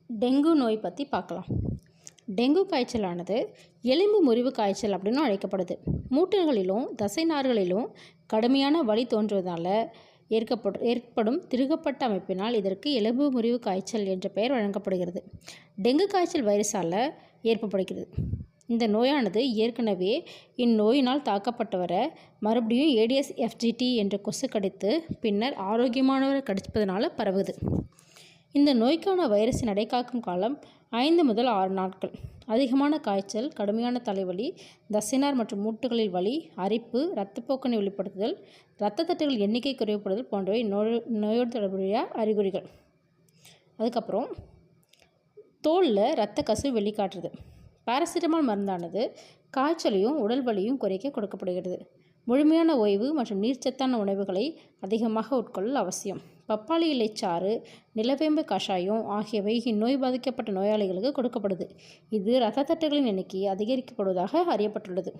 Dengue நோய் பற்றி பார்க்கலாம். டெங்கு காய்ச்சலானது எலும்பு முறிவு காய்ச்சல் அப்படின்னு அழைக்கப்படுது. மூட்டுகளிலும் தசை நார்களிலும் கடுமையான வலி தோன்றுவதால் ஏற்படும் திருகப்பட்ட அமைப்பினால் இதற்கு எலும்பு முறிவு காய்ச்சல் என்ற பெயர் வழங்கப்படுகிறது. டெங்கு காய்ச்சல் வைரஸால் ஏற்படுகிறது. இந்த நோயானது ஏற்கனவே இந்நோயினால் தாக்கப்பட்டவரை மறுபடியும் ஏடிஸ் எஃப்ஜிடி என்ற கொசு கடித்து பின்னர் ஆரோக்கியமானவரை கடிப்பதனால பரவுது. இந்த நோய்க்கான வைரஸின் அடைக்காக்கும் காலம் 5 முதல் 6 நாட்கள். அதிகமான காய்ச்சல், கடுமையான தலைவலி, தசைநார் மற்றும் மூட்டுகளில் வலி, அரிப்பு, இரத்தப்போக்கினை வெளிப்படுத்துதல், இரத்த தட்டுகள் எண்ணிக்கை குறைவுபடுதல் போன்றவை நோயோடு தொடர்புடைய அறிகுறிகள். அதுக்கப்புறம் தோலில் இரத்த கசிவு வெளிக்காட்டுறது. பாராசிட்டமால் மருந்தானது காய்ச்சலையும் உடல் வலியும் குறைக்க கொடுக்கப்படுகிறது. முழுமையான ஓய்வு மற்றும் நீர்ச்சத்தான உணவுகளை அதிகமாக உட்கொள்ளல் அவசியம். பப்பாளி இலைச்சாறு, நிலவேம்பு கஷாயம் ஆகியவை இந்நோய் பாதிக்கப்பட்ட நோயாளிகளுக்கு கொடுக்கப்படுது. இது இரத்த தட்டுகளின் எண்ணிக்கையை அதிகரிக்கப்படுவதாக அறியப்பட்டுள்ளது.